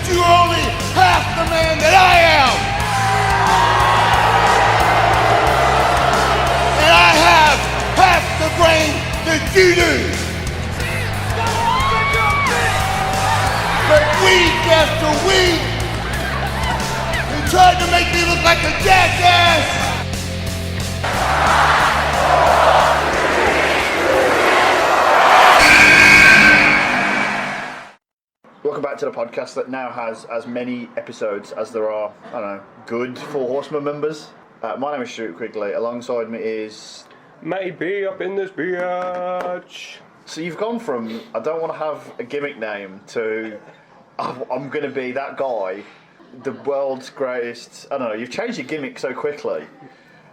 but you're only half the man that I am. And I have half the brain that you do. But week after week, you tried to make me look like a jackass. Welcome back to the podcast that now has as many episodes as there are, I don't know, good Four Horsemen members. My name is Stuart Quigley. Alongside me is... Maybe up in this bitch. So you've gone from, I don't want to have a gimmick name, to I'm going to be that guy, the world's greatest... I don't know, you've changed your gimmick so quickly.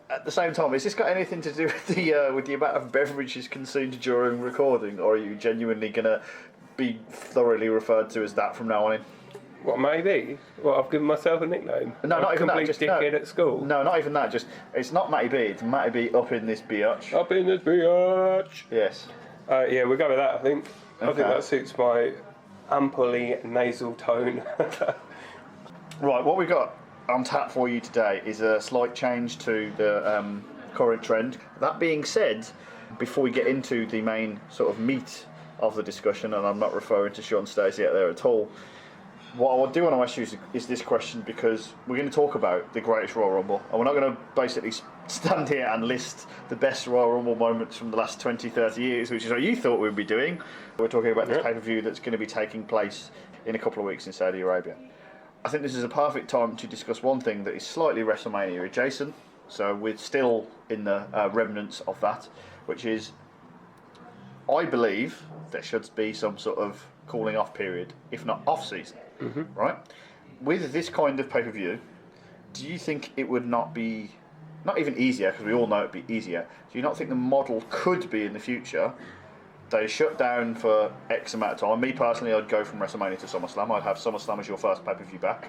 At the same time, has this got anything to do with the amount of beverages consumed during recording, or are you genuinely going to be thoroughly referred to as that from now on in? What, maybe? What, I've given myself a nickname? No, not even that. Just dickhead at school? No, not even that. Just, it's not Matty B, it's Matty B up in this biatch. Up in this bitch. Yes. Yeah, we'll go with that, I think. I Okay. think that suits my amply nasal tone. Right, what we've got on tap for you today is a slight change to the current trend. That being said, before we get into the main sort of meat of the discussion, and I'm not referring to Sean Stacey out there at all, what I do want to ask you is this question, because we're going to talk about the greatest Royal Rumble, and we're not going to basically stand here and list the best Royal Rumble moments from the last 20, 30 years, which is what you thought we'd be doing. We're talking about this pay-per-view that's going to be taking place in a couple of weeks in Saudi Arabia. I think this is a perfect time to discuss one thing that is slightly WrestleMania adjacent, so we're still in the remnants of that, which is, I believe there should be some sort of cooling off period, if not off season, right? With this kind of pay-per-view, do you think it would not be, not even easier, because we all know it'd be easier, do you not think the model could be in the future, they shut down for X amount of time? Me personally, I'd go from WrestleMania to SummerSlam. I'd have SummerSlam as your first pay-per-view back.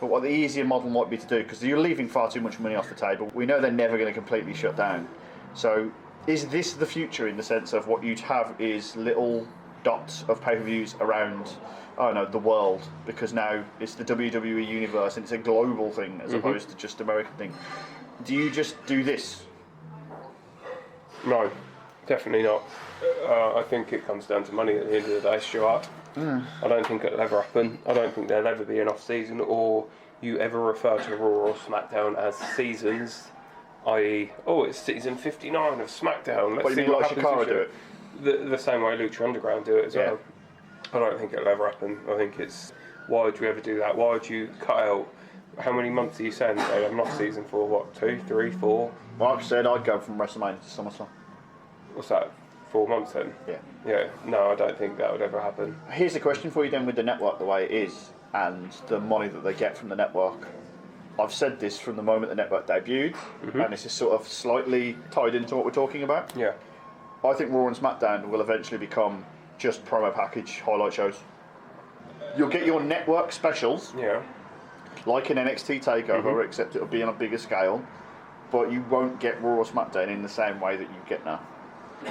But what the easier model might be to do, because you're leaving far too much money off the table, we know they're never going to completely shut down. So is this the future, in the sense of what you'd have is little dots of pay-per-views around, I don't know, the world, because now it's the WWE universe and it's a global thing as opposed to just American thing. Do you just do this? No, definitely not. I think it comes down to money at the end of the day, Stuart. I don't think it'll ever happen. I don't think there'll ever be an off-season, or you ever refer to Raw or SmackDown as seasons, i.e., oh, it's season 59 of SmackDown. Let's What, you see mean what like happens Shikara this year. do it? The same way Lucha Underground do it as well. I don't think it'll ever happen. I think it's, why would you ever do that? Why would you cut out, how many months are you saying they have an off-season for? What, 2, 3, 4? Like I said, I'd go from WrestleMania to SummerSlam. What's that, 4 months then? Yeah. Yeah, no, I don't think that would ever happen. Here's the question for you then, with the network the way it is and the money that they get from the network. I've said this from the moment the network debuted, and this is sort of slightly tied into what we're talking about. Yeah. I think Raw and SmackDown will eventually become just promo package highlight shows. You'll get your network specials, Yeah. like an NXT TakeOver, except it'll be on a bigger scale, but you won't get Raw or SmackDown in the same way that you get now.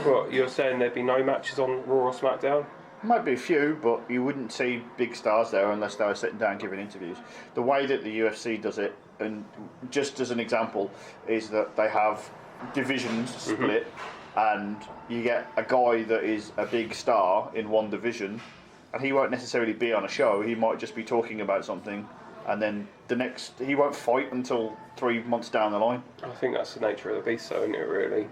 Well, you're saying there'd be no matches on Raw or SmackDown? Might be a few, but you wouldn't see big stars there unless they were sitting down giving interviews. The way that the UFC does it, and just as an example, is that they have divisions split, and you get a guy that is a big star in one division, and he won't necessarily be on a show, he might just be talking about something, and then the next, he won't fight until 3 months down the line. I think that's the nature of the beast, though, isn't it, really?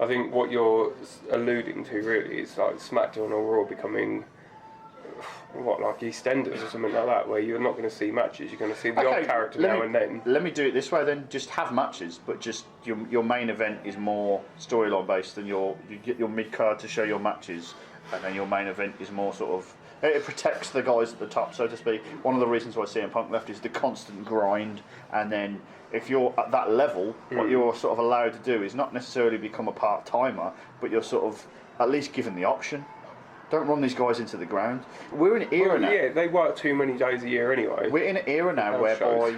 I think what you're alluding to, really, is like SmackDown or Raw becoming, what, like EastEnders or something like that, where you're not going to see matches, you're going to see the odd character now and then. Let me do it this way then, just have matches, but just your main event is more storyline based, and you get your mid-card to show your matches, and then your main event is more sort of, it protects the guys at the top, so to speak. One of the reasons why CM Punk left is the constant grind, and then if you're at that level, what you're sort of allowed to do is not necessarily become a part-timer, but you're sort of at least given the option. Don't run these guys into the ground. We're in an era now. Yeah, they work too many days a year anyway. We're in an era now whereby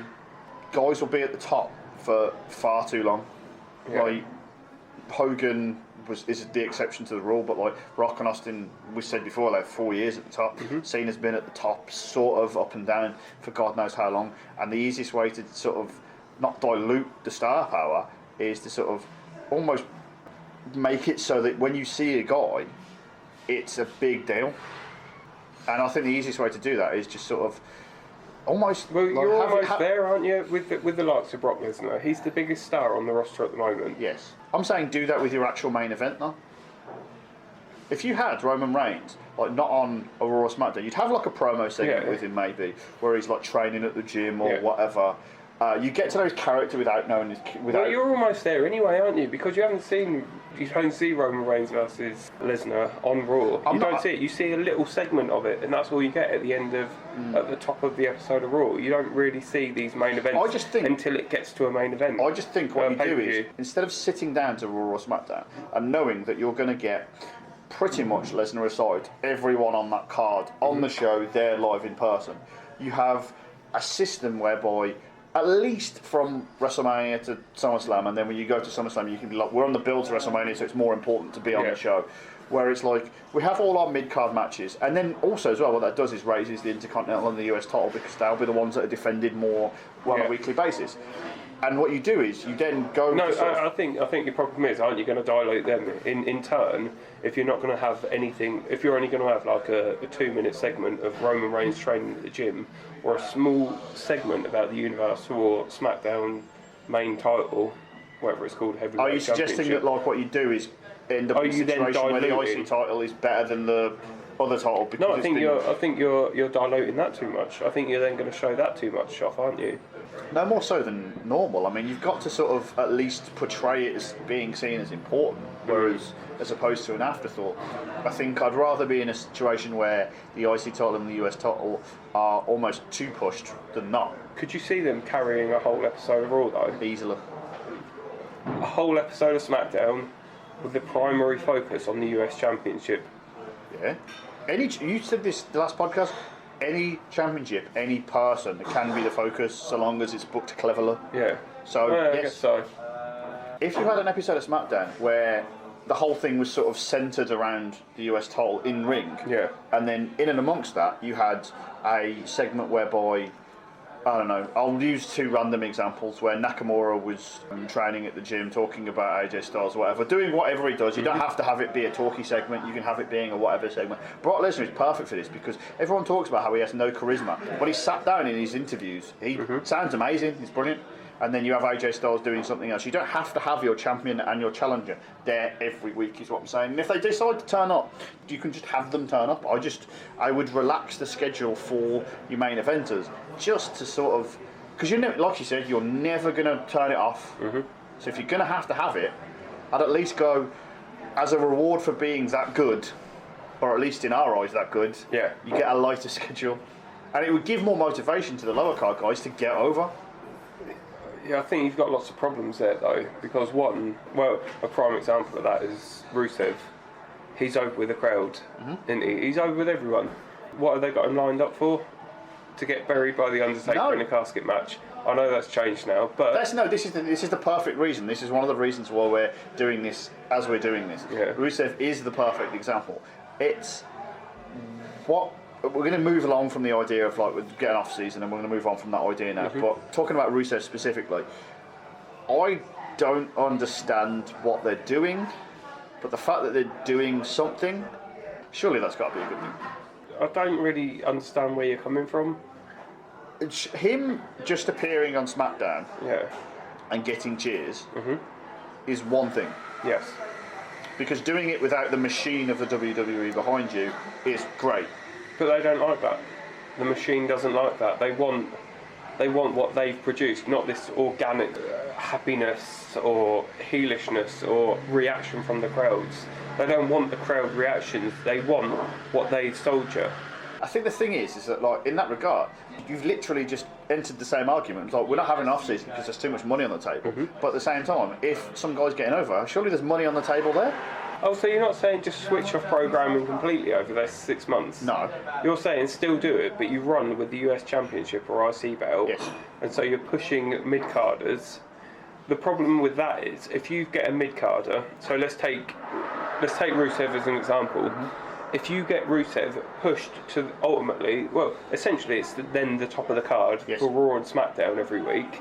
guys will be at the top for far too long. Yeah. Like Hogan, is the exception to the rule, but like Rock and Austin, we said before, like 4 years at the top. Cena's been at the top, sort of up and down for God knows how long. And the easiest way to sort of not dilute the star power is to sort of almost make it so that when you see a guy, it's a big deal. And I think the easiest way to do that is just sort of almost. Well, you're almost there, aren't you? With the likes of Brock Lesnar, he's the biggest star on the roster at the moment. Yes, I'm saying do that with your actual main event, though. If you had Roman Reigns, like not on a Raw or SmackDown, you'd have like a promo segment with him maybe, where he's like training at the gym or whatever. You get to know his character without knowing his. Well, you're almost there anyway, aren't you? Because you don't see Roman Reigns versus Lesnar on Raw. You don't see it. You see a little segment of it, and that's all you get at the end of, at the top of the episode of Raw. You don't really see these main events until it gets to a main event. I just think what you do is, instead of sitting down to Raw or SmackDown and knowing that you're going to get pretty much Lesnar aside, everyone on that card, on the show, they're live in person, you have a system whereby at least from WrestleMania to SummerSlam, and then when you go to SummerSlam, you can be like, we're on the build to WrestleMania, so it's more important to be on the show. Where it's like, we have all our mid-card matches, and then also as well, what that does is raises the Intercontinental and the US title, because they'll be the ones that are defended more on a weekly basis. And what you do is, you then go... No, I think your problem is, aren't you going to dilute them in turn, if you're not going to have anything, if you're only going to have like a 2-minute segment of Roman Reigns training at the gym, or a small segment about the Universal or SmackDown main title, whatever it's called, heavyweight. Are you suggesting that like what you do is end up in a situation where the IC title is better than the other title? No, I think you're diluting that too much. I think you're then going to show that too much off, aren't you? No more so than normal. I mean, you've got to sort of at least portray it as being seen as important, whereas as opposed to an afterthought. I think I'd rather be in a situation where the IC title and the US title are almost too pushed than not. Could you see them carrying a whole episode of Raw though? Easily. A whole episode of SmackDown with the primary focus on the US Championship. Yeah. You said this the last podcast. Any championship, any person can be the focus, so long as it's booked cleverly. Yeah. So I guess so. If you had an episode of SmackDown where the whole thing was sort of centred around the US title in ring, and then in and amongst that you had a segment whereby, I don't know, I'll use 2 random examples where Nakamura was training at the gym, talking about AJ Styles or whatever, doing whatever he does. You don't have to have it be a talky segment, you can have it being a whatever segment. Brock Lesnar is perfect for this because everyone talks about how he has no charisma. When he sat down in his interviews, he sounds amazing, he's brilliant. And then you have AJ Styles doing something else. You don't have to have your champion and your challenger there every week, is what I'm saying. And if they decide to turn up, you can just have them turn up. I would relax the schedule for your main eventers, just to sort of, because like you said, you're never going to turn it off. So if you're going to have it, I'd at least go, as a reward for being that good, or at least in our eyes that good, you get a lighter schedule. And it would give more motivation to the lower card guys to get over. Yeah, I think you've got lots of problems there though, because a prime example of that is Rusev. He's over with the crowd, isn't he? He's over with everyone. What have they got him lined up for? To get buried by the Undertaker in a casket match. I know that's changed now, but this is the perfect reason. This is one of the reasons why we're doing this as we're doing this. Yeah. Rusev is the perfect example. It's what. We're going to move along from the idea of like we're getting off season, and we're going to move on from that idea now. But talking about Rusev specifically, I don't understand what they're doing, but the fact that they're doing something, surely that's got to be a good thing. I don't really understand where you're coming from. It's him just appearing on SmackDown, and getting cheers, is one thing. Yes. Because doing it without the machine of the WWE behind you is great. But they don't like that. The machine doesn't like that. They want what they've produced, not this organic happiness or heelishness or reaction from the crowds. They don't want the crowd reactions. They want what they sold you. I think the thing is that like in that regard, you've literally just entered the same argument. Like we're not having an off season because there's too much money on the table. But at the same time, if some guy's getting over, surely there's money on the table there. Oh, so you're not saying just switch off programming completely over those 6 months? No. You're saying still do it, but you run with the US Championship or IC belt. Yes. And so you're pushing mid-carders the problem with that is if you get a mid-carder, so let's take Rusev as an example. If you get Rusev pushed to ultimately, well, essentially it's then the top of the card for Raw and SmackDown every week.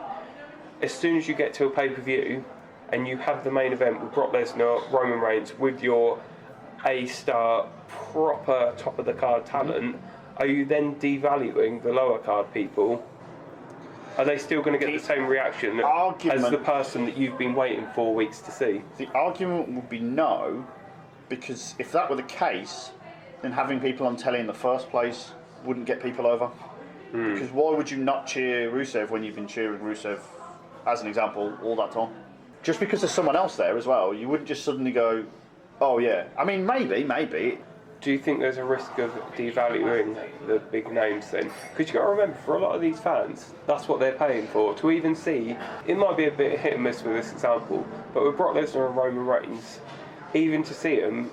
As soon as you get to a pay-per-view and you have the main event with Brock Lesnar, Roman Reigns, with your A-star, proper top of the card talent, are you then devaluing the lower card people? Are they still going to get the same reaction as the person that you've been waiting 4 weeks to see? The argument would be no, because if that were the case, then having people on telly in the first place wouldn't get people over. Because why would you not cheer Rusev when you've been cheering Rusev, as an example, all that time? Just because there's someone else there as well, you wouldn't just suddenly go, oh yeah. I mean, maybe. Do you think there's a risk of devaluing the big names then? Because you've got to remember, for a lot of these fans, that's what they're paying for. To even see, it might be a bit hit and miss with this example, but with Brock Lesnar and Roman Reigns, even to see them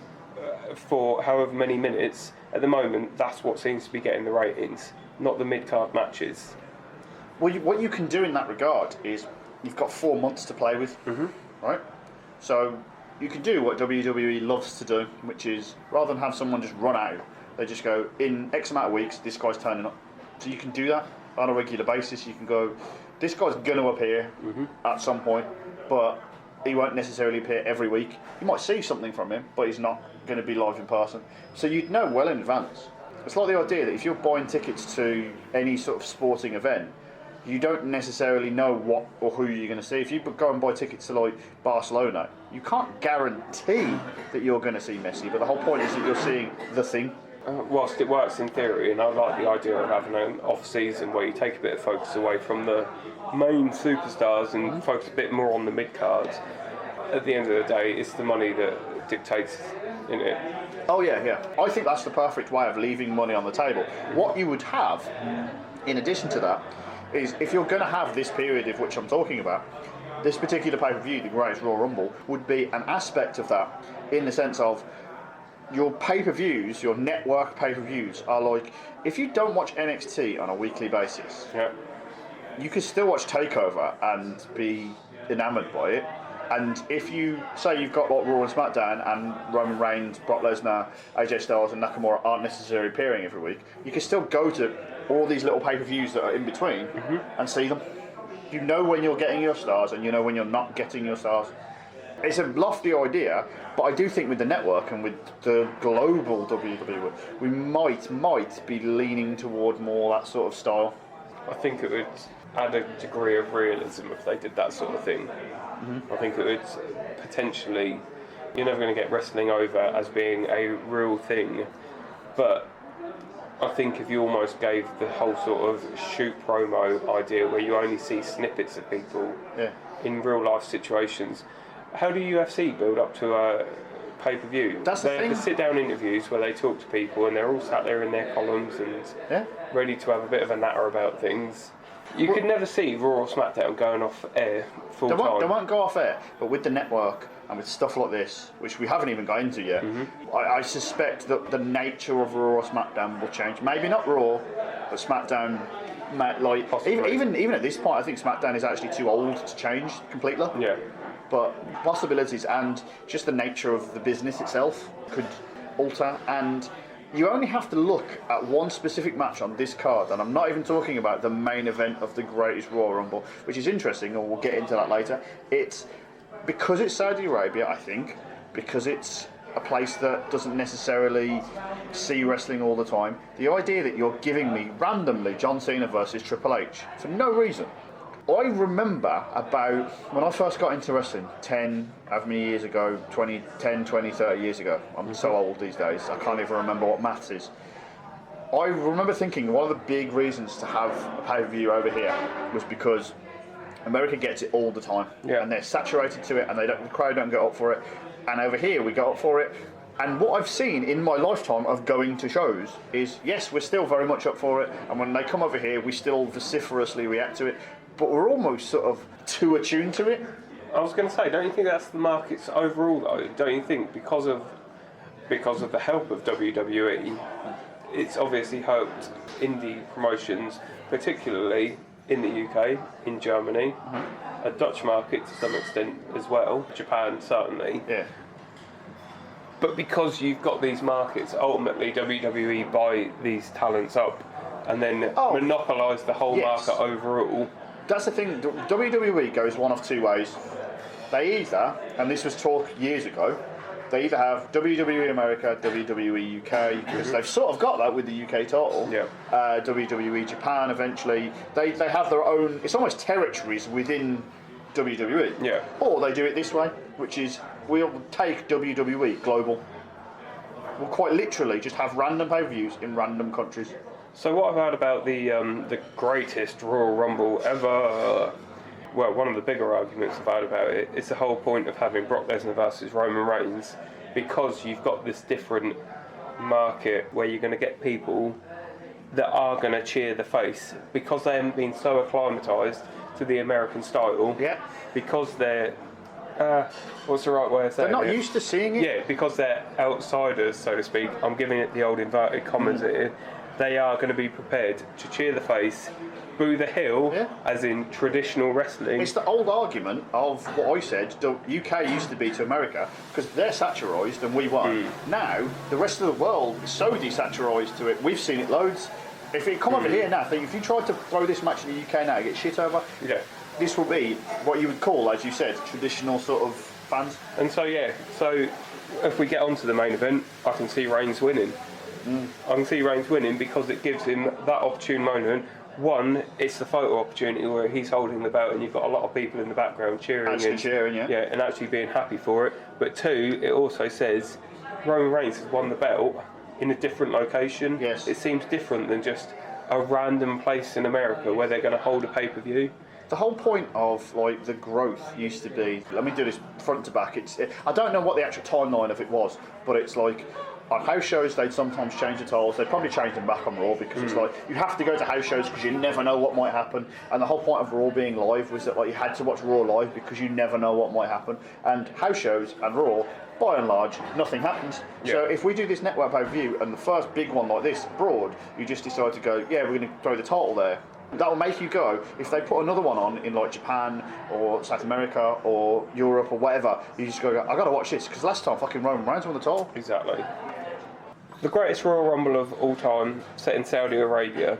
for however many minutes, at the moment, that's what seems to be getting the ratings, not the mid-card matches. Well, what you can do in that regard is, you've got 4 months to play with, right? So you can do what WWE loves to do, which is, rather than have someone just run out, they just go, in X amount of weeks, this guy's turning up. So you can do that on a regular basis. You can go, this guy's going to appear at some point, but he won't necessarily appear every week. You might see something from him, but he's not going to be live in person. So you'd know well in advance. It's like the idea that if you're buying tickets to any sort of sporting event, you don't necessarily know what or who you're going to see. If you go and buy tickets to like Barcelona, you can't guarantee that you're going to see Messi, but the whole point is that you're seeing the thing. Whilst it works in theory, and I like the idea of having an off-season where you take a bit of focus away from the main superstars and focus a bit more on the mid-cards, at the end of the day, it's the money that dictates in it. Oh yeah. I think that's the perfect way of leaving money on the table. What you would have, in addition to that, is if you're going to have this period of which I'm talking about, this particular pay-per-view, the Greatest Royal Rumble, would be an aspect of that, in the sense of your pay-per-views, your network pay-per-views are like, if you don't watch NXT on a weekly basis, you can still watch TakeOver and be enamoured by it. And if you say you've got like Raw and SmackDown and Roman Reigns, Brock Lesnar, AJ Styles and Nakamura aren't necessarily appearing every week, you can still go to all these little pay-per-views that are in between and see them. You know when you're getting your stars and you know when you're not getting your stars. It's a lofty idea, but I do think with the network and with the global WWE, we might be leaning toward more that sort of style. I think it would add a degree of realism if they did that sort of thing. I think it would potentially, you're never going to get wrestling over as being a real thing, but I think if you almost gave the whole sort of shoot promo idea where you only see snippets of people in real life situations, how do UFC build up to a pay-per-view? They have the sit-down interviews where they talk to people and they're all sat there in their columns and ready to have a bit of a natter about things. You could never see Raw or SmackDown going off air full time. They won't go off air, but with the network and with stuff like this, which we haven't even got into yet, I suspect that the nature of Raw or SmackDown will change. Maybe not Raw, but SmackDown, like even at this point, I think SmackDown is actually too old to change completely. Yeah. But possibilities and just the nature of the business itself could alter, and you only have to look at one specific match on this card, and I'm not even talking about the main event of the Greatest Royal Rumble, which is interesting, and we'll get into that later. It's because it's Saudi Arabia, I think, because it's a place that doesn't necessarily see wrestling all the time. The idea that you're giving me randomly John Cena versus Triple H for no reason. I remember about when I first got into wrestling 10, how many years ago, 20, 30 years ago. I'm so old these days, I can't even remember what maths is. I remember thinking one of the big reasons to have a pay-per-view over here was because America gets it all the time. And they're saturated to it and the crowd don't get up for it. And over here we go up for it. And what I've seen in my lifetime of going to shows is, yes, we're still very much up for it. And when they come over here, we still vociferously react to it. But we're almost sort of too attuned to it. I was going to say, don't you think that's the market's overall though? Don't you think because of the help of WWE, it's obviously helped indie promotions, particularly in the UK, in Germany, a Dutch market to some extent as well, Japan certainly. Yeah. But because you've got these markets, ultimately WWE buy these talents up and then monopolise the whole market overall. That's the thing, WWE goes one of two ways. They either, and this was talk years ago, they either have WWE America, WWE UK, because they've sort of got that with the UK title. Yeah. WWE Japan eventually. They have their own, it's almost territories within WWE. Yeah. Or they do it this way, which is we'll take WWE global. We'll quite literally just have random pay-per-views in random countries. So what I've heard about the greatest Royal Rumble ever, well, one of the bigger arguments I've heard about it is the whole point of having Brock Lesnar versus Roman Reigns, because you've got this different market where you're going to get people that are going to cheer the face because they haven't been so acclimatised to the American style. Yeah. Because they're what's the right way of saying it? They're not used to seeing it. Yeah, because they're outsiders, so to speak. I'm giving it the old inverted commas here. They are going to be prepared to cheer the face, boo the heel, as in traditional wrestling. It's the old argument of what I said. The UK used to be to America because they're satirised and we weren't. Now the rest of the world is so desaturised to it. We've seen it loads. If it come over here now, if you tried to throw this match in the UK now, you get shit over. Yeah. This will be what you would call, as you said, traditional sort of fans. And so if we get onto the main event, I can see Reigns winning. I can see Reigns winning because it gives him that opportune moment. One, it's the photo opportunity where he's holding the belt and you've got a lot of people in the background cheering. Actually cheering, yeah. Yeah, and actually being happy for it. But two, it also says Roman Reigns has won the belt in a different location. Yes. It seems different than just a random place in America where they're going to hold a pay-per-view. The whole point of like the growth used to be, let me do this front to back. I don't know what the actual timeline of it was, but it's like on house shows they'd sometimes change the titles. They'd probably change them back on Raw because it's like you have to go to house shows because you never know what might happen. And the whole point of Raw being live was that like you had to watch Raw live because you never know what might happen. And house shows and Raw, by and large, nothing happens. Yeah. So if we do this network pay-per-view and the first big one like this, Broad, you just decide to go, yeah, we're going to throw the title there. That will make you go, if they put another one on in like Japan or South America or Europe or whatever, you just go, I got to watch this because last time fucking Roman Reigns won the title. Exactly. The greatest Royal Rumble of all time, set in Saudi Arabia.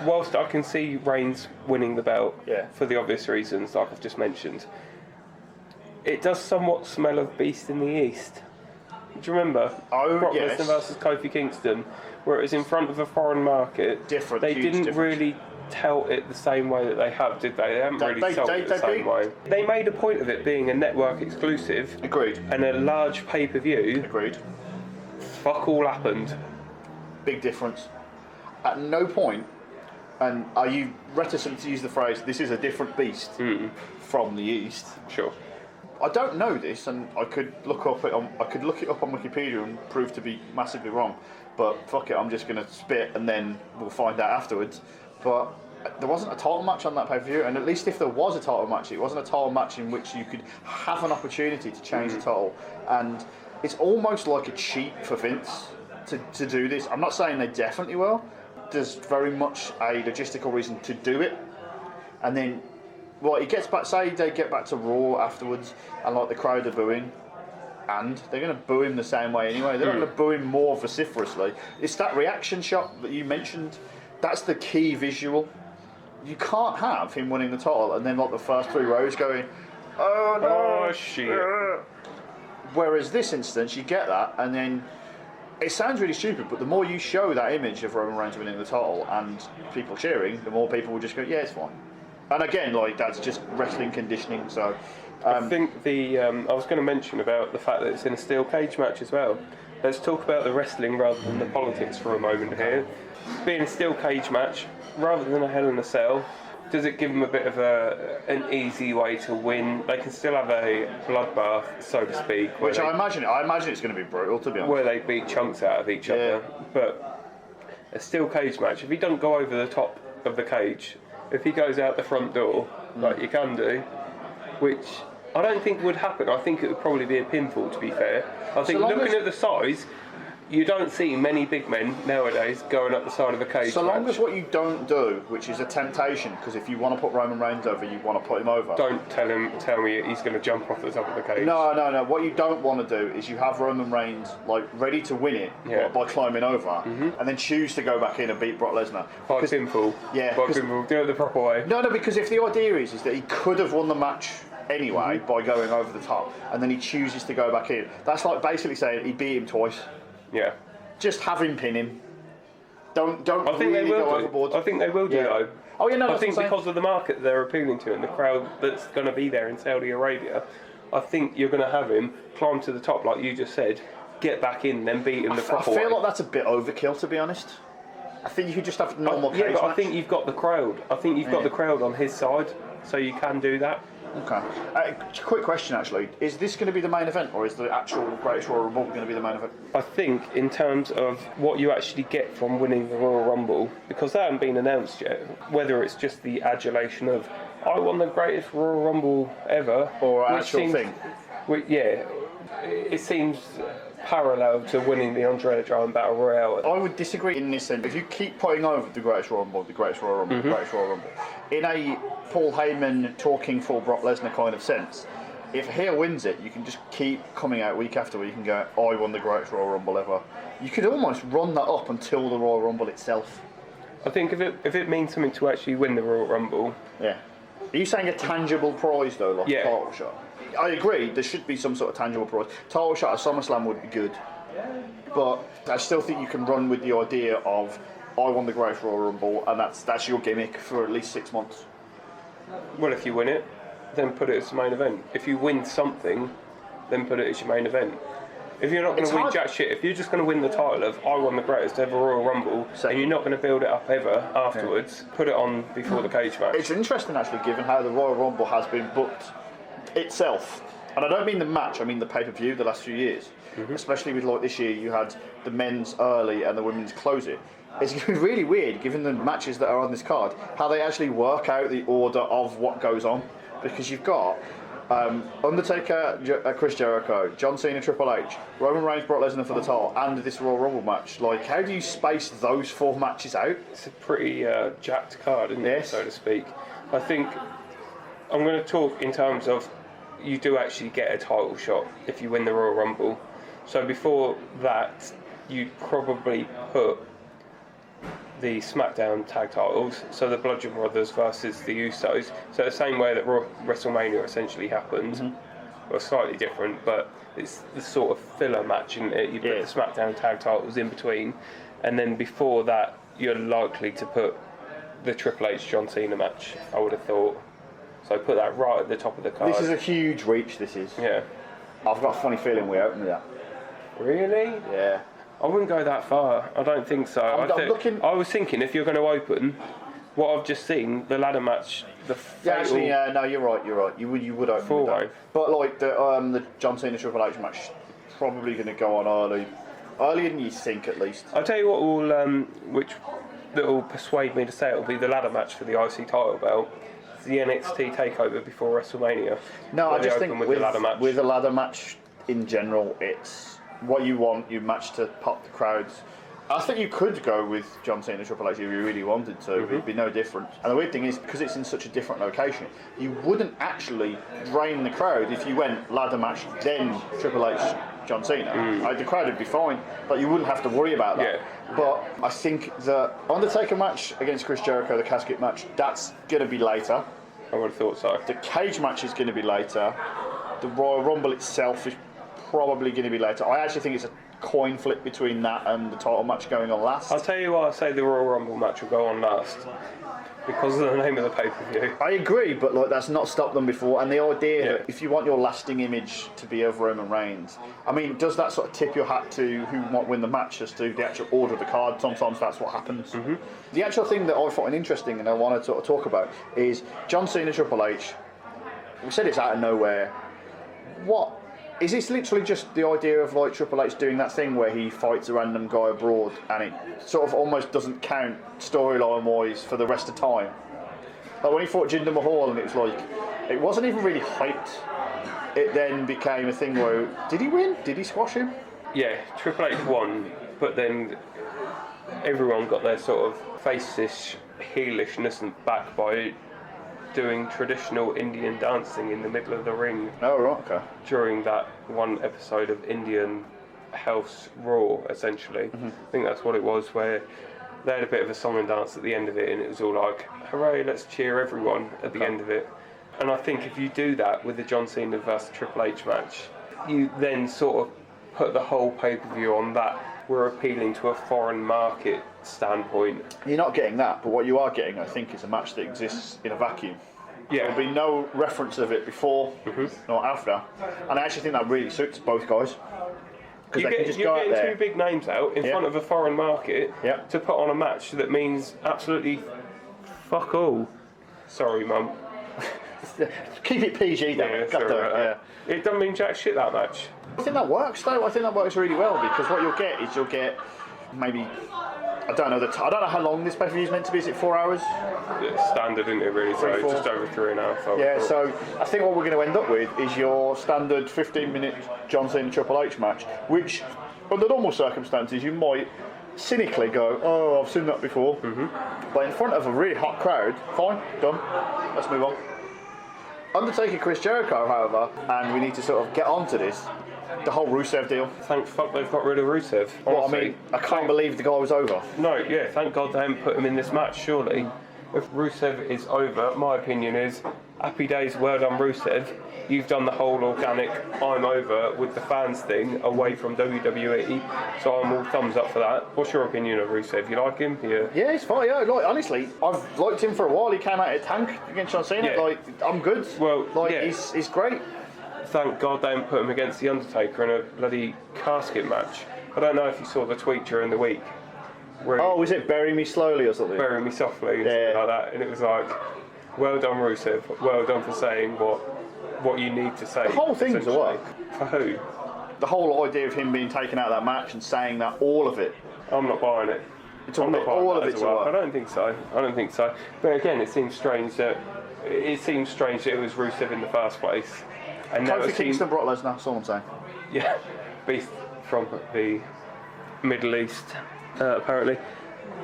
Whilst I can see Reigns winning the belt for the obvious reasons, like I've just mentioned, it does somewhat smell of Beast in the East. Do you remember? Oh, Brock yes. Lesnar versus Kofi Kingston, where it was in front of a foreign market. Different. They huge didn't difference. really tell it the same way that they have, did they? They haven't really told it the same way. They made a point of it being a network exclusive. Agreed. And a large pay-per-view. Agreed. Fuck all happened. Big difference. At no point, and are you reticent to use the phrase, this is a different beast from the East? Sure. I don't know this, and I could look it up on Wikipedia and prove to be massively wrong. But fuck it, I'm just going to spit and then we'll find out afterwards. But there wasn't a title match on that pay-per-view, and at least if there was a title match, it wasn't a title match in which you could have an opportunity to change the title. And it's almost like a cheat for Vince to do this. I'm not saying they definitely will. There's very much a logistical reason to do it. And then, well, it gets back, say they get back to Raw afterwards, and like the crowd are booing, and they're going to boo him the same way anyway. They're not going to boo him more vociferously. It's that reaction shot that you mentioned. That's the key visual. You can't have him winning the title and then like the first three rows going, oh no, oh shit. Whereas this instance, you get that, and then it sounds really stupid, but the more you show that image of Roman Reigns winning the title and people cheering, the more people will just go, yeah, it's fine. And again, like that's just wrestling conditioning. So I think I was going to mention about the fact that it's in a steel cage match as well. Let's talk about the wrestling rather than the politics for a moment here. Being a steel cage match rather than a Hell in a Cell, does it give them a bit of an easy way to win? They can still have a bloodbath, so to speak. Which I imagine it's going to be brutal, to be honest. Where they beat chunks out of each other. But a steel cage match, if he doesn't go over the top of the cage, if he goes out the front door, like you can do, which I don't think would happen. I think it would probably be a pinfall, to be fair. I think looking at the size, You don't see many big men nowadays going up the side of a cage So long match. as what you don't do, which is a temptation, because if you want to put Roman Reigns over, you want to put him over. Don't tell me he's going to jump off the top of the cage. No. What you don't want to do is you have Roman Reigns like ready to win it by climbing over, and then choose to go back in and beat Brock Lesnar. By pinfall. Yeah. By pinfall. Do it the proper way. No, because if the idea is that he could have won the match anyway by going over the top, and then he chooses to go back in, that's like basically saying he beat him twice. Yeah. Just have him pin him. Don't I think really they will go do. overboard. I think they will do though. Oh yeah, no. I think because of the market they're appealing to and the crowd that's going to be there in Saudi Arabia, I think you're going to have him climb to the top, like you just said, get back in, then beat him the proper way. I feel like that's a bit overkill, to be honest. I think you could just have normal cage but I match. think you've got the crowd. I think you've got the crowd on his side, so you can do that. Okay. Quick question, actually. Is this going to be the main event, or is the actual Greatest Royal Rumble going to be the main event? I think in terms of what you actually get from winning the Royal Rumble, because that hasn't been announced yet, whether it's just the adulation of, I won the greatest Royal Rumble ever, Or an actual thing? It seems parallel to winning the Andre the Giant Battle Royale. I would disagree in this sense. If you keep putting over the Greatest Royal Rumble, the Greatest Royal Rumble, the Greatest Royal Rumble, in a Paul Heyman talking for Brock Lesnar kind of sense, if he wins it, you can just keep coming out week after week and go, I won the Greatest Royal Rumble ever. You could almost run that up until the Royal Rumble itself. I think if it means something to actually win the Royal Rumble. Yeah. Are you saying a tangible prize though, like a title shot? I agree, there should be some sort of tangible prize. Title shot at SummerSlam would be good. But I still think you can run with the idea of, I won the Greatest Royal Rumble, and that's your gimmick for at least 6 months. Well, if you win it, then put it as the main event. If you win something, then put it as your main event. If you're not going to win jack shit, if you're just going to win the title of I won the greatest ever Royal Rumble, and you're not going to build it up ever afterwards, put it on before the cage match. It's interesting actually, given how the Royal Rumble has been booked itself. And I don't mean the match, I mean the pay-per-view the last few years. Especially with like this year, you had the men's early and the women's closing. It's going to be really weird, given the matches that are on this card, how they actually work out the order of what goes on. Because you've got Undertaker, Chris Jericho, John Cena, Triple H, Roman Reigns, Brock Lesnar for the title, and this Royal Rumble match. Like, how do you space those 4 matches out? It's a pretty jacked card, isn't it, so to speak. I think I'm going to talk in terms of you do actually get a title shot if you win the Royal Rumble. So before that, you'd probably put the SmackDown tag titles, so the Bludgeon Brothers versus the Usos. So the same way that WrestleMania essentially happened, well, slightly different, but it's the sort of filler match, isn't it? You put the SmackDown tag titles in between, and then before that, you're likely to put the Triple H John Cena match, I would have thought. So put that right at the top of the card. This is a huge reach, this is. Yeah. I've got a funny feeling we opened with that. Really? Yeah. I wouldn't go that far. I don't think so. I was thinking if you're going to open, what I've just seen, the ladder match, the fatal... no, you're right. You would open with that. But like the John Cena Triple H match, probably going to go on earlier than you think at least. I'll tell you what will persuade me to say it'll be the ladder match for the IC title belt. It's the NXT takeover before WrestleMania. No, I just think with the ladder match in general, it's what you want, you match to pop the crowds. I think you could go with John Cena Triple H if you really wanted to. It'd be no different. And the weird thing is, because it's in such a different location, you wouldn't actually drain the crowd if you went ladder match, then Triple H, John Cena. The crowd would be fine, but you wouldn't have to worry about that. Yeah. But I think the Undertaker match against Chris Jericho, the casket match, that's going to be later. I would have thought so. The cage match is going to be later. The Royal Rumble itself is probably going to be later. I actually think it's a coin flip between that and the title match going on last. I'll tell you why I say the Royal Rumble match will go on last. Because of the name of the pay-per-view. I agree, but like that's not stopped them before. And the idea that if you want your lasting image to be of Roman Reigns, I mean, does that sort of tip your hat to who might win the match as to the actual order of the card? Sometimes that's what happens. The actual thing that I find interesting and I want to sort of talk about is John Cena Triple H. We said it's out of nowhere. What? Is this literally just the idea of like Triple H doing that thing where he fights a random guy abroad and it sort of almost doesn't count storyline wise for the rest of time? Like when he fought Jinder Mahal and it was like, it wasn't even really hyped. It then became a thing where, did he win? Did he squash him? yeah, Triple H won, but then everyone got their sort of face-ish heelishness back by doing traditional Indian dancing in the middle of the ring. Oh, right, okay. During that one episode of Indian House Raw, essentially. I think that's what it was, where they had a bit of a song and dance at the end of it, and it was all like, hooray, let's cheer everyone at the end of it. And I think if you do that with the John Cena vs Triple H match, you then sort of put the whole pay-per-view on that. We're appealing to a foreign market standpoint. You're not getting that, but what you are getting, I think, is a match that exists in a vacuum. Yeah. There'll be no reference of it before nor after, and I actually think that really suits both guys. You're getting two big names out in front of a foreign market to put on a match that means absolutely fuck all. Sorry, Mum. Keep it PG, damn it. It doesn't mean jack shit, that match. I think that works, though. I think that works really well, because what you'll get is maybe, I don't know how long this pay-per-view is meant to be. Is it 4 hours? It's standard, isn't it, really? So just over 3.5. Yeah, so I think what we're going to end up with is your standard 15-minute John Cena Triple H match, which, under normal circumstances, you might cynically go, oh, I've seen that before. But in front of a really hot crowd, fine, done. Let's move on. Undertaker Chris Jericho, however, and we need to sort of get onto this, the whole Rusev deal. Thank fuck they've got rid of Rusev. Well, I mean, I can't believe the guy was over. No, yeah, thank God they haven't put him in this match, surely. If Rusev is over, my opinion is, happy days, well done Rusev. You've done the whole organic I'm over with the fans thing away from WWE, so I'm all thumbs up for that. What's your opinion of Rusev? You like him? Yeah, he's fine. Yeah, like, honestly, I've liked him for a while. He came out of tank against John Cena. Yeah. Like, I'm good. Well, like, yeah. he's great. Thank God they didn't put him against The Undertaker in a bloody casket match. I don't know if you saw the tweet during the week. Oh, was it Bury Me Slowly or something? Bury Me Softly, and something like that. And it was like, well done Rusev, well done for saying what you need to say. The whole thing's a work. For who? The whole idea of him being taken out of that match and saying that, all of it. I'm not buying it. I'm not buying all of it. I don't think so. But again, it seems strange that it was Rusev in the first place. And now Kofi Kingston, Brock Lesnar, that's all I'm saying. Yeah, beast from the Middle East, apparently.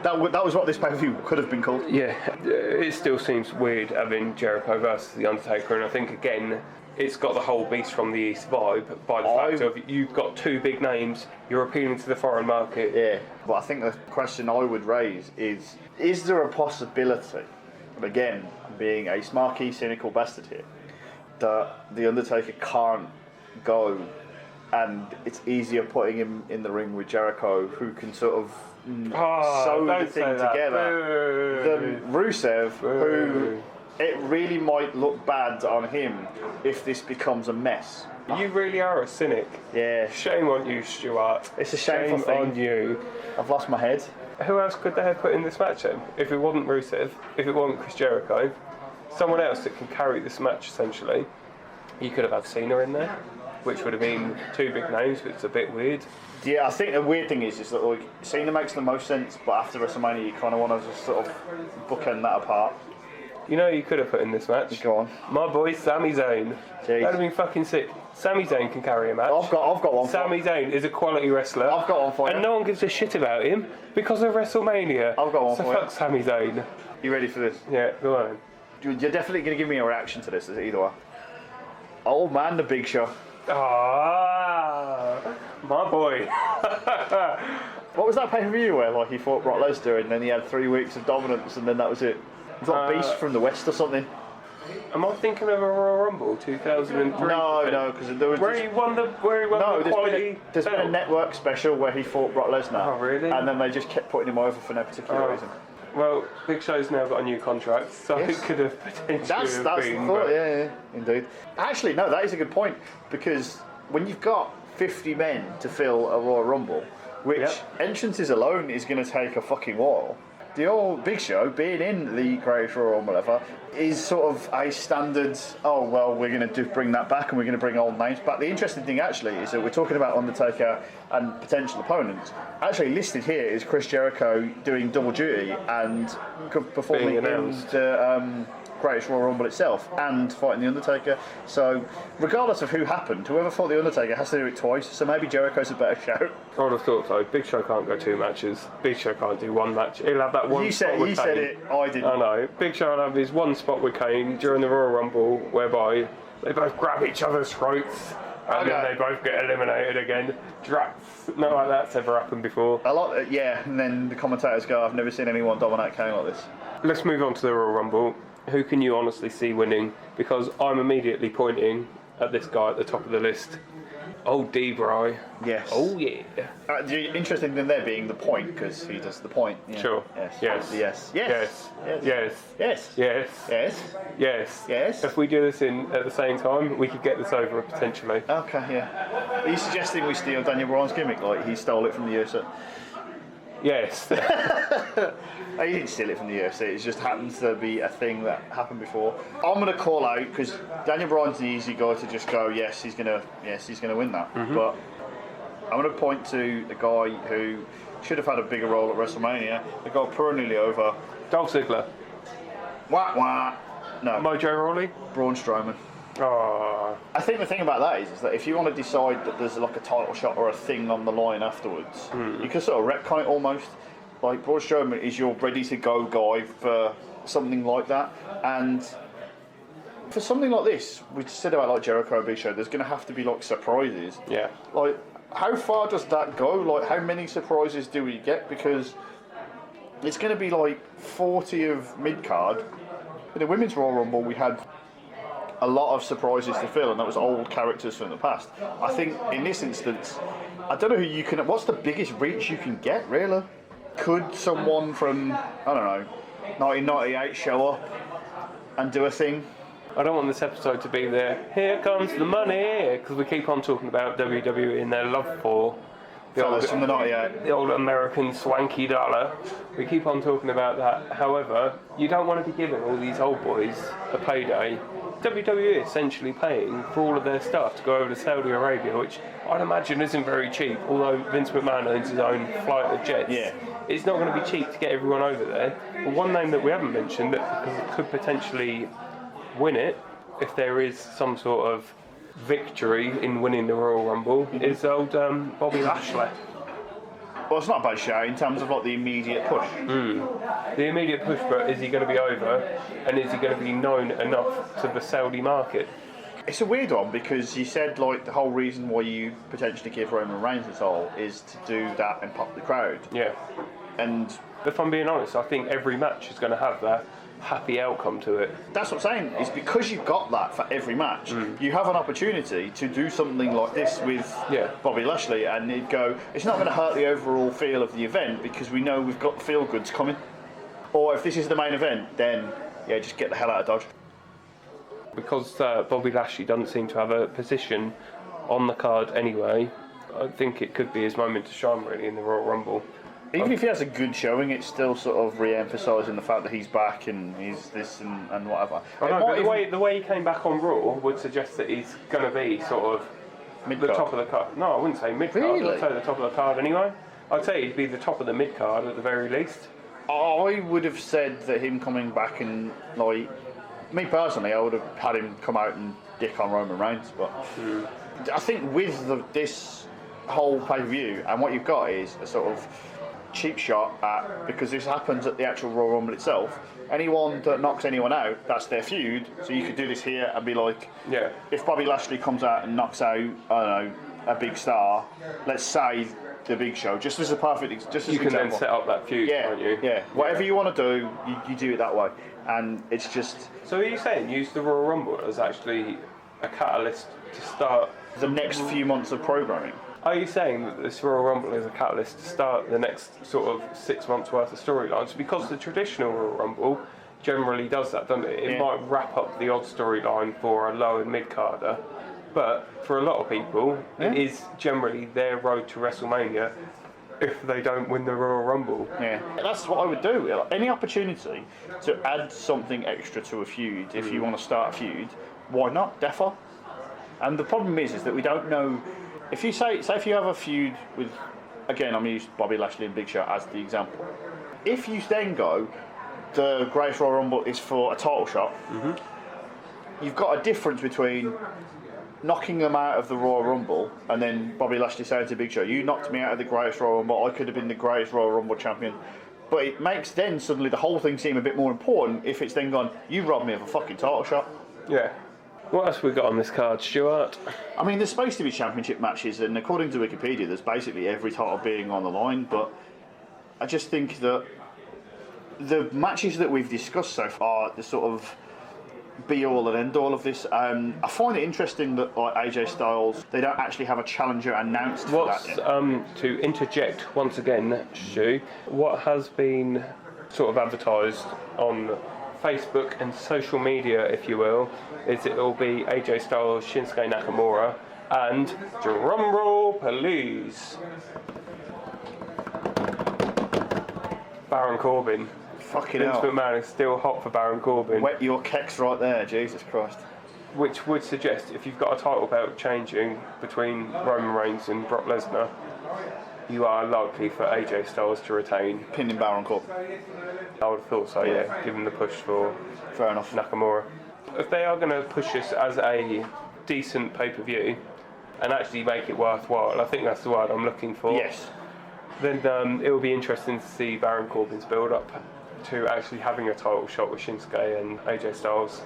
That was what this pay-per-view could have been called. Yeah, it still seems weird having Jericho versus The Undertaker, and I think, again, it's got the whole Beast from the East vibe by the fact of you've got two big names, you're appealing to the foreign market. Yeah, but I think the question I would raise is there a possibility, and again, being a smarky, cynical bastard here, that The Undertaker can't go, and it's easier putting him in the ring with Jericho, who can sort of sew the thing together, than Rusev, who it really might look bad on him if this becomes a mess. You really are a cynic. Yeah. Shame on you, Stuart. It's a shameful thing. On you. I've lost my head. Who else could they have put in this match then? If it wasn't Rusev, if it wasn't Chris Jericho, someone else that can carry this match essentially. You could have had Cena in there, which would have been two big names, but it's a bit weird. Yeah, I think the weird thing is that like Cena makes the most sense, but after WrestleMania you kind of want to just sort of bookend that apart. You know you could have put in this match? Go on. My boy Sami Zayn. Jeez. That'd have been fucking sick. Sami Zayn can carry a match. I've got one. Sami Zayn is a quality wrestler. I've got one for you. And no one gives a shit about him because of WrestleMania. I've got one for you. So fuck Sami Zayn. You ready for this? Yeah, go on. You're definitely going to give me a reaction to this, either way. Old man, the Big Show. Ah, my boy. What was that pay-per-view where like he fought Brock Lesnar and then he had 3 weeks of dominance and then that was it? It was like Beast from the West or something. Am I thinking of a Royal Rumble 2003? No, because there was. Where he won the quality. There's been a network special where he fought Brock Lesnar. Oh, really? And then they just kept putting him over for no particular reason. Well, Big Show's now got a new contract, so it could have potentially that's been. That's the thought, yeah, indeed. Actually, no, that is a good point, because when you've got 50 men to fill a Royal Rumble, which entrances alone is going to take a fucking while, the old Big Show, being in the Great Royal Rumble whatever, is sort of a standard, oh, well, we're going to bring that back and we're going to bring old names back. The interesting thing, actually, is that we're talking about Undertaker and potential opponents. Actually listed here is Chris Jericho doing double duty and performing in the greatest Royal Rumble itself and fighting The Undertaker. So, regardless of who happened, whoever fought The Undertaker has to do it twice, so maybe Jericho's a better shout. I would have thought so. Big Show can't go 2 matches. Big Show can't do 1 match. He'll have that one You spot said, with you Kane. said it, I didn't. I know. Big Show will have his 1 spot with Kane during the Royal Rumble, whereby they both grab each other's throats and then they both get eliminated again. Not like that's ever happened before. A lot, yeah, and then the commentators go, I've never seen anyone dominate Kane like this. Let's move on to the Royal Rumble. Who can you honestly see winning? Because I'm immediately pointing at this guy at the top of the list. Old D-Bry. Yes. Oh, yeah. The interesting thing there being the point, because he does the point. Yeah. Sure. Yes. Yes. Yes. Yes. Yes. Yes. Yes. Yes. Yes. Yes. Yes. If we do this at the same time, we could get this over potentially. Okay, yeah. Are you suggesting we steal Daniel Bryan's gimmick, like he stole it from the UFC? Yes. No, he didn't steal it from the UFC, it just happens to be a thing that happened before. I'm going to call out, because Daniel Bryan's the easy guy to just go, yes, he's going to win that. But I'm going to point to the guy who should have had a bigger role at WrestleMania, the guy perennially over. Dolph Ziggler. Wah, wah. No. Mojo Rawley. Braun Strowman. Oh. I think the thing about that is that if you want to decide that there's like a title shot or a thing on the line afterwards, you can sort of retcon it almost. Like, Braun Strowman is your ready-to-go guy for something like that. And for something like this, we said about like Jericho and Big Show, there's going to have to be like surprises. Yeah. Like, how far does that go? Like, how many surprises do we get? Because it's going to be like 40 of mid-card. In the Women's Royal Rumble, we had a lot of surprises to fill, and that was old characters from the past. I think in this instance, I don't know who you can. What's the biggest reach you can get, really? Could someone from, I don't know, 1998 show up and do a thing? I don't want this episode to be there. Here comes the money, because we keep on talking about WWE and their love for the Fellas old, from the 98. the old American swanky dollar. We keep on talking about that. However, you don't want to be giving all these old boys a payday. WWE is essentially paying for all of their stuff to go over to Saudi Arabia, which I'd imagine isn't very cheap, although Vince McMahon owns his own flight of jets. Yeah. It's not going to be cheap to get everyone over there. But one name that we haven't mentioned that could potentially win it, if there is some sort of victory in winning the Royal Rumble, is old Bobby Lashley. Well, it's not a bad shout in terms of like the immediate push. The immediate push, but is he going to be over, and is he going to be known enough to the Saudi market? It's a weird one because you said like the whole reason why you potentially give Roman Reigns the title is to do that and pop the crowd. Yeah. And if I'm being honest, I think every match is going to have that happy outcome to it. that's what I'm saying, is because you've got that for every match, you have an opportunity to do something like this with Bobby Lashley, and you'd go, it's not going to hurt the overall feel of the event because we know we've got feel goods coming. Or if this is the main event, then yeah, just get the hell out of Dodge. Because Bobby Lashley doesn't seem to have a position on the card anyway, I think it could be his moment to shine really in the Royal Rumble. Even if he has a good showing, it's still sort of re-emphasising the fact that he's back and he's this and whatever. I know, but the way he came back on Raw would suggest that he's going to be sort of Mid-card. the top of the card. No, I wouldn't say mid-card. Really? I'd say the top of the card anyway. I'd say he'd be the top of the mid-card at the very least. I would have said that him coming back and, like, me personally, I would have had him come out and dick on Roman Reigns, but I think with this whole pay-per-view, and what you've got is a sort of cheap shot at, because this happens at the actual Royal Rumble itself, anyone that knocks anyone out, that's their feud, so you could do this here and be like, if Bobby Lashley comes out and knocks out, I don't know, a big star, let's say the Big Show, just as a perfect, just as you an can example. then set up that feud, can't you? Yeah, whatever you want to do, you do it that way, and it's just... So are you saying use the Royal Rumble as actually a catalyst to start the next few months of programming? Are you saying that this Royal Rumble is a catalyst to start the next sort of 6 months worth of storylines? Because the traditional Royal Rumble generally does that, doesn't it? It might wrap up the odd storyline for a low and mid-carder, but for a lot of people, it is generally their road to WrestleMania if they don't win the Royal Rumble. Yeah, that's what I would do. Any opportunity to add something extra to a feud, if you want to start a feud, why not? Defo. And the problem is that we don't know. If you say if you have a feud with, again, I'm going to use Bobby Lashley and Big Show as the example. If you then go, the Greatest Royal Rumble is for a title shot, you've got a difference between knocking them out of the Royal Rumble and then Bobby Lashley saying to Big Show, you knocked me out of the Greatest Royal Rumble, I could have been the Greatest Royal Rumble champion. But it makes then suddenly the whole thing seem a bit more important if it's then gone, you robbed me of a fucking title shot. Yeah. What else we got on this card, Stuart? I mean, there's supposed to be championship matches, and according to Wikipedia, there's basically every title being on the line, but I just think that the matches that we've discussed so far, the sort of be-all and end-all of this, I find it interesting that like AJ Styles, they don't actually have a challenger announced for that yet. To interject once again, Stu, what has been sort of advertised on Facebook and social media, if you will, is it will be AJ Styles, Shinsuke Nakamura, and drumroll please, Baron Corbin. Fucking Vince hell. McMahon is still hot for Baron Corbin. Wet your keks right there, Jesus Christ. Which would suggest if you've got a title belt changing between Roman Reigns and Brock Lesnar, you are likely for AJ Styles to retain. Pinning Baron Corbin. I would have thought so, yeah, given the push for Fair enough. Nakamura. If they are going to push this as a decent pay-per-view and actually make it worthwhile, I think that's the word I'm looking for. Yes. Then it will be interesting to see Baron Corbin's build-up to actually having a title shot with Shinsuke and AJ Styles.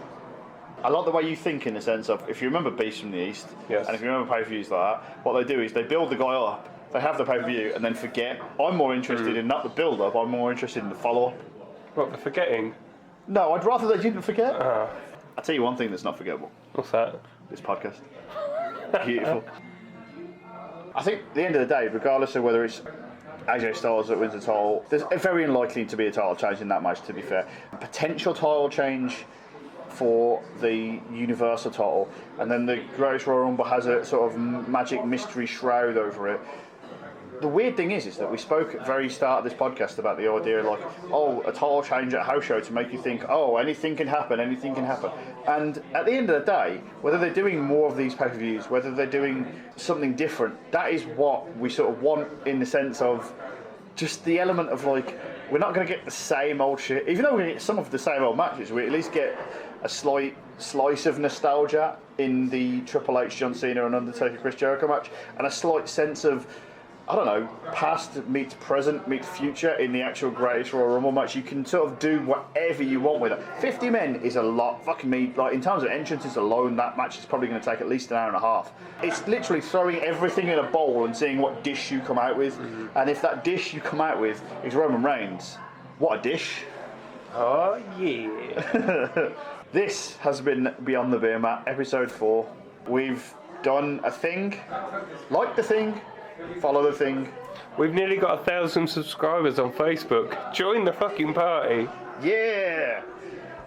I like the way you think in the sense of, if you remember Beast from the East, Yes. and if you remember pay-per-views like that, what they do is they build the guy up, they have the pay-per-view, and then forget. I'm more interested in not the build-up, I'm more interested in the follow-up. What, the forgetting? No, I'd rather they didn't forget. Uh, I'll tell you one thing that's not forgettable. what's that? This podcast. Beautiful. I think at the end of the day, regardless of whether it's AJ Styles that wins the title, there's very unlikely to be a title change in that match, to be fair. A potential title change for the Universal title, and then the Greatest Royal Rumble has a sort of magic mystery shroud over it. The weird thing is that we spoke at the very start of this podcast about the idea like, oh, a title change at a house show to make you think, oh, anything can happen. And at the end of the day, whether they're doing more of these pay-per-views, whether they're doing something different, that is what we sort of want in the sense of just the element of like, we're not going to get the same old shit. Even though we're going to get some of the same old matches, we at least get a slight slice of nostalgia in the Triple H, John Cena and Undertaker Chris Jericho match, and a slight sense of, I don't know, past meets present meets future in the actual Greatest Royal Rumble match. You can sort of do whatever you want with it. 50 men is a lot. Fucking me, like in terms of entrances alone, that match is probably going to take at least an hour and a half. It's literally throwing everything in a bowl and seeing what dish you come out with. Mm-hmm. And if that dish you come out with is Roman Reigns, what a dish. Oh, yeah. This has been Beyond the Beermat, episode 4. We've done a thing, like the thing, follow the thing. We've nearly got 1,000 subscribers on Facebook. Join the fucking party. Yeah!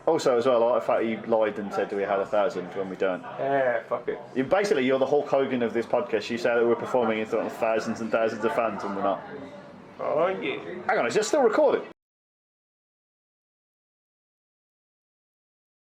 Also, as well, I like the fact you lied and said we had 1,000 when we don't. Yeah, fuck it. You're the Hulk Hogan of this podcast. You say that we're performing in front of thousands and thousands of fans and we're not. Oh, yeah. Hang on, is it still recording?